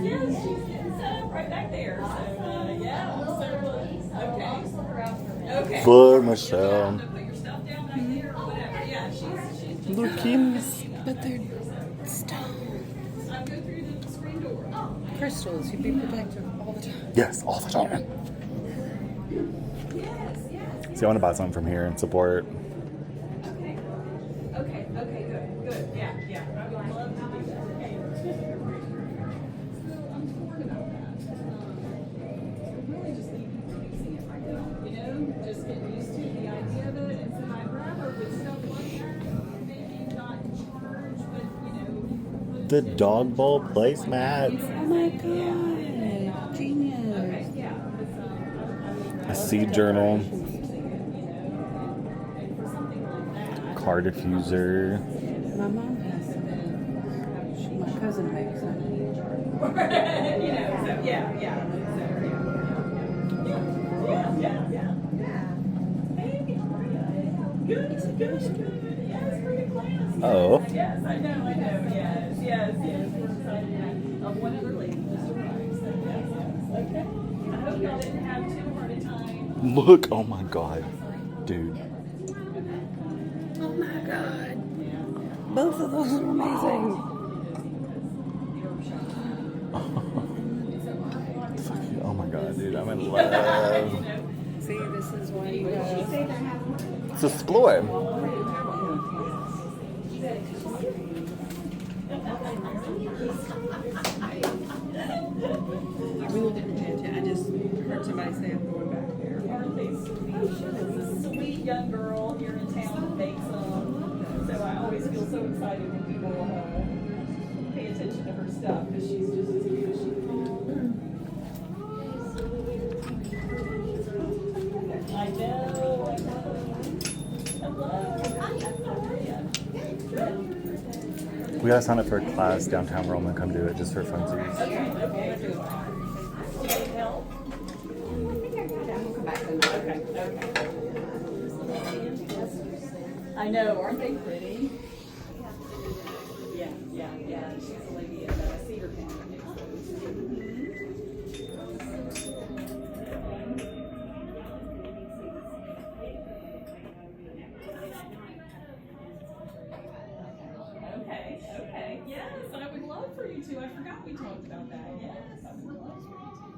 yes, she's getting set up right back there. So, yeah, okay. For Michelle. I'm gonna put your stuff down back there or whatever. Yeah, she's Lookins. But they're stones. I'll go through the screen door. Crystals. You'd be protected all the time. Yes, all the time. Yes. See, I want to buy something from here and support. Okay, good. Yeah. I would love to do that. Okay. So I'm torn about that. I really just need people using it right now. You know, just getting used to the idea of it. And so I'd rather with stuff like that, maybe not charge, but you know. The dog bowl placemats. Oh my god. Genius. Okay, yeah. A seed journal. And for something like that. Car diffuser. My mom has it. My cousin makes it. You know, so yeah. Hey, how are you? Good. Yes, pretty class. Oh. Yes, I know. Yes. We're excited of one other lady just arrived. So yes. Okay. I hope y'all didn't have too hard a time. Look, oh my god. Dude. Oh my god. Both of those are amazing. Fucking, oh my god, dude. I'm in love. See, this is why you guys. Let's explore. I really didn't pay attention. I just heard somebody say I'm going back there. Aren't they sweet? She's a sweet young girl here in town that makes them. So I always feel so excited when people pay attention to her stuff because she's just as cute as she can be. I know. Hello. How are you? Good. We gotta sign up for a class downtown. We're all gonna come do it just for funsies. Okay. Need help? Okay. I know, aren't they pretty? Yeah. She's a lady at Cedar County. Okay. Yes, I would love for you to. I forgot we talked about that. Yes, I would love for you to.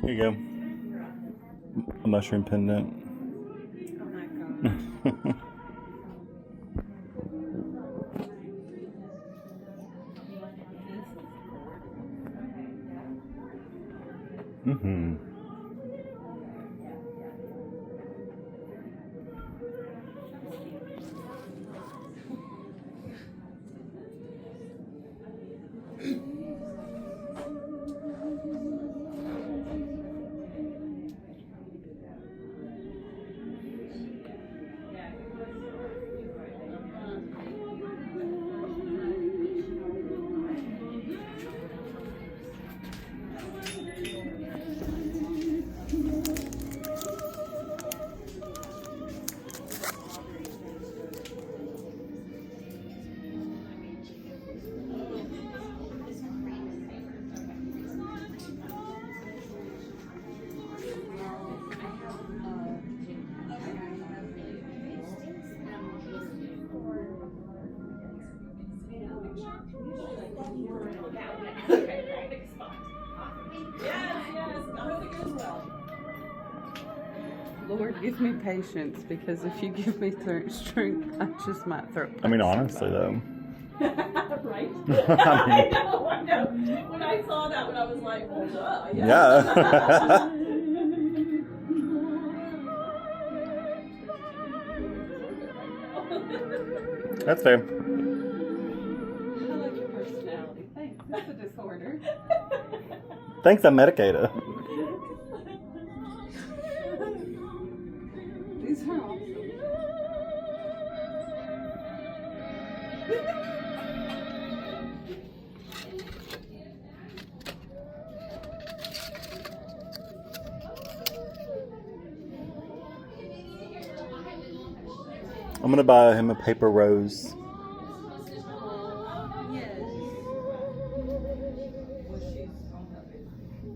Here you go. A mushroom pendant. Oh my god. Mm-hmm. Lord, give me patience, because if you give me strength, I just might throw. I mean, honestly, though. Right? I know. When I saw that, when I was like, well, duh. Yeah. That's fair. I like your personality. Thanks. That's a disorder. Thanks, I'm medicated. These are awesome. I'm gonna buy him a paper rose.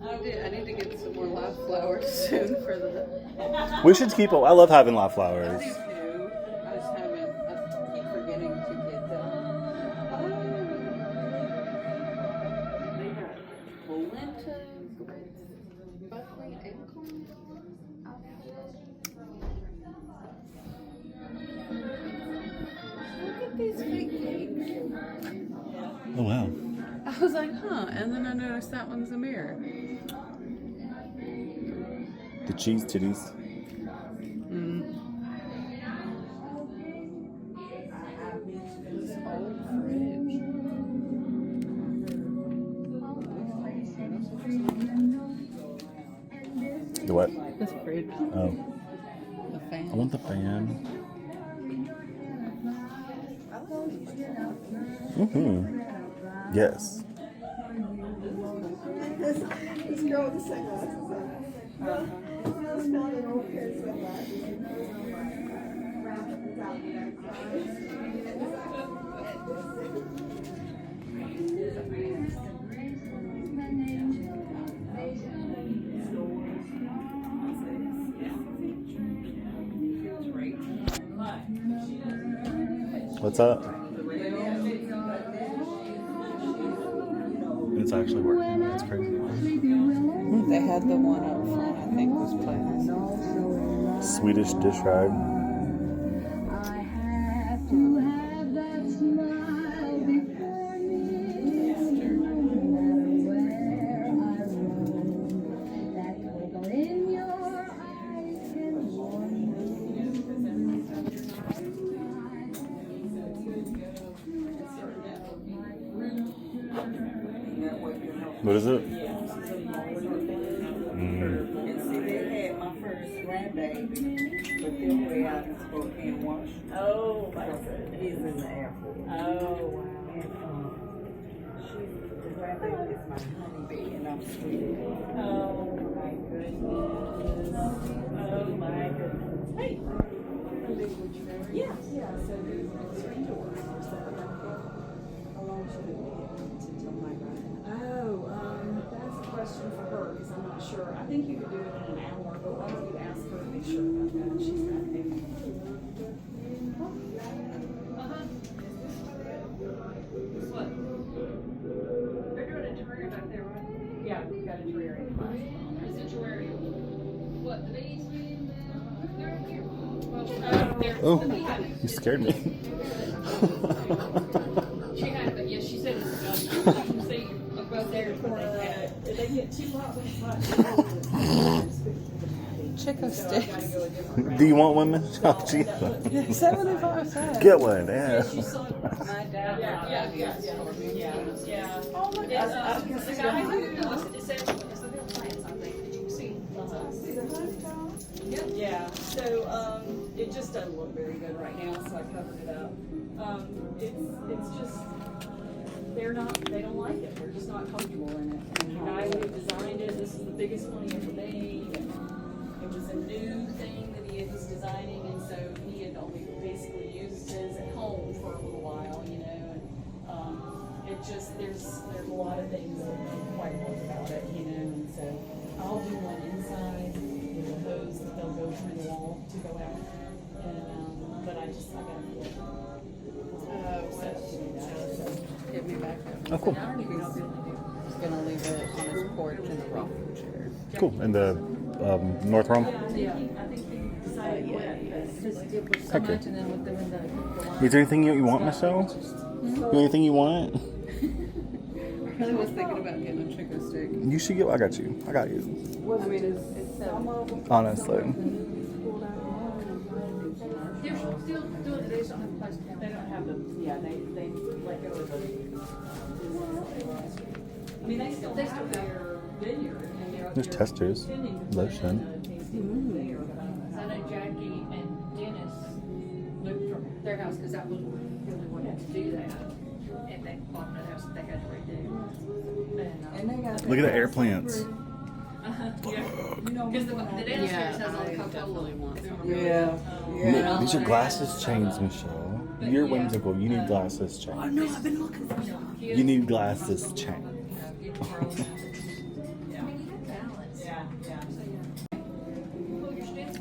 I need to get some more live flowers soon for the. We should keep. I love having live I flowers. do too. I just haven't. I keep forgetting to get them. They got polenta with buckwheat and corn. Look at these fake cakes. Oh wow. I was like, huh, and then I noticed that one's a mirror. The cheese titties. This old fridge. The what? This fridge. Oh, The fan. I want the fan. Yes. This girl with the sunglasses on. What's up? It's actually working. That's crazy. They had the one up front, I think, was playing. Swedish dish rag. What is it? And see, they had my first grandbaby, but they're way out in Spokane, Washington. Oh, my goodness. He's in the airport. Oh, wow. And the grandbaby is my honeybee, and I'm sweet. Oh, my goodness. Oh, my goodness. Hey. Yeah, yeah. So the screen door. How long should it be until my ride? Oh, that's a question for her because I'm not sure. I think you could do it in an hour, but why don't you ask her to be sure about that? She's got it. What? They're doing a terrarium back there, right? Yeah, we've got a terrarium. Is it terrarium? What, the bees? They're up here. Oh, you scared me. She had, but yes, she said it's you can see above there is what they had. If they get too hot, Chico sticks. Do you want one, Miss? Oh, gee. 75 cents. Get one, yeah. My dad. Yeah. Oh my God. It's the guy who listed it said it's the little plants, I think, that you can see. Yeah, so, it just doesn't look very good right now, so I covered it up. It's just, they don't like it, they're just not comfortable in it. And the guy who designed it, this is the biggest one he ever made, and it was a new thing that he was designing, and so he had only basically used his at home for a little while, you know, and, it just, there's a lot of things that don't quite work about it, you know, and so I'll do one inside with a hose that they'll go through the wall to go out, and, but I gotta feel it. Set up to do that, so. Get me back up. Oh, cool. He's gonna leave it on his porch in the rocking chair. Cool. In the North Room? I think he decided when. Heck yeah. Is there anything you want, Michelle? Anything you want? I really was thinking about getting a Chico stick. You should get. I got you. I got you. I mean, it's Honestly. They're still doing it, they just don't have a place to They don't have the, yeah, they let go of the. I mean, they still have their vineyard and they're up There's there testers. tending to Lotion. there, but, I know Jackie and Dennis moved from their house because that was the only one to do that. And they bought another house that they had to redo. And they got Look at the air plants. Because the downstairs has all the Coca-Cola. Yeah. Man, these are glasses chains, Michelle. You're whimsical. You need glasses chains. Oh no, I've been looking for some. You need glasses chains.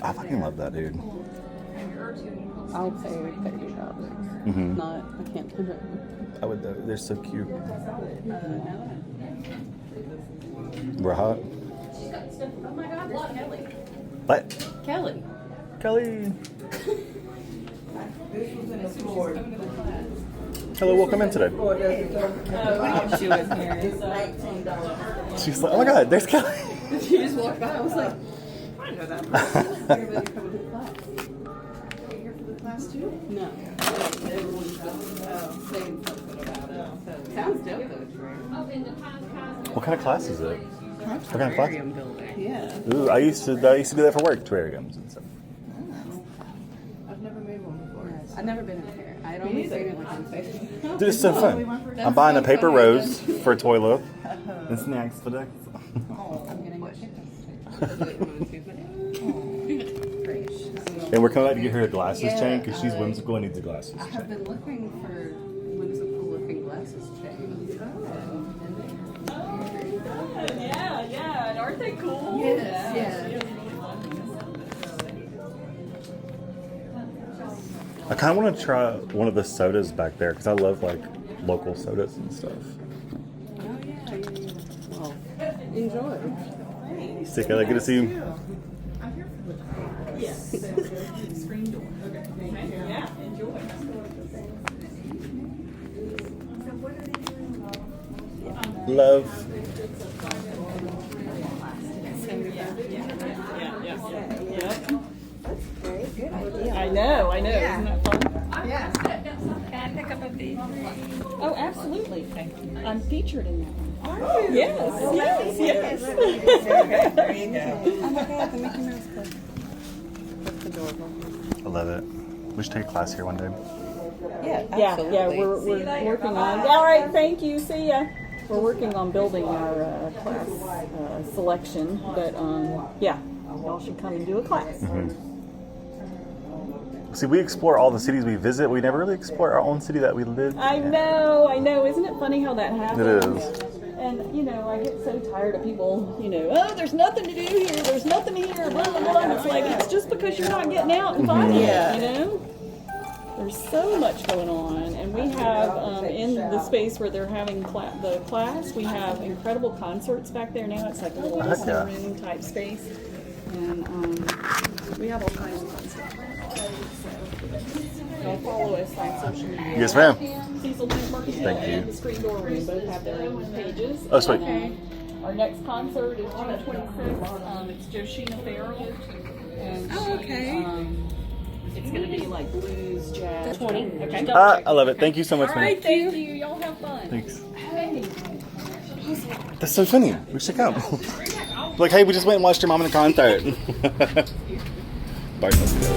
I fucking love that, dude. I'll pay $30. Mm-hmm. Not, I can't put it. I would. They're so cute. We're hot. Oh my God, look, Kelly. What? Kelly. Kelly. This was in the floor. Hello, welcome in today. She was here. It's $19. She's like, oh my God, there's Kelly. She just walked by. I was like, I know that person. Everybody coming to the class. Are you here for the class too? No. Everyone's saying something about it. So, sounds dope though, Trey. What kind of class is it? What kind of class? Building. Yeah. Ooh, I used to do that for work, terrariums and stuff. I've never made one before. I've never been in here. I'd only seen it like on Facebook. Dude, it's so fun. I'm buying a paper rose for a toilet and snacks for the. I'm getting what chickens too. And we're coming back to get her a glasses chain because she's whimsical and needs a glasses I have chain. been looking for whimsical looking glasses chains. Yeah, and aren't they cool? Yes, yeah. I kind of want to try one of the sodas back there because I love like local sodas and stuff. Oh yeah. Well, enjoy. Sick, I get to see you. Yes. Screen door. Okay. Yeah, enjoy. Love. I know. Isn't that fun? Yeah. Can I pick up a piece? Oh, absolutely. I'm featured in that one. Yes. There you go. Oh my God, the Mickey Mouse Club. That's adorable. I love it. We should take a class here one day. Yeah, Yeah, we're working on. All right, thank you. See ya. We're working on building our class selection, but yeah, y'all should come and do a class. See, we explore all the cities we visit. We never really explore our own city that we live in. I know. Isn't it funny how that happens? It is. And, I get so tired of people, oh, there's nothing to do here, there's nothing here, blah, blah, blah. And it's like, it's just because you're not getting out and finding it, There's so much going on. And we have, in the space where they're having the class, we have incredible concerts back there now. It's like a little listening room type space. And we have all kinds of fun stuff. So follow us on social media. Yes, ma'am. Cecil Mercantile Thank you. and the Screen Door Room both have their own pages. Oh, sweet. Our next concert is June 26th. It's Joshina Farrell. And it's going to be like blues, jazz. 20. Okay. I love it. Thank you so much, All man. right, thank you. Y'all have fun. Thanks. Hey. That's so funny. We should come. Like, hey, we just went and watched your mom in a concert. Bart, let's go.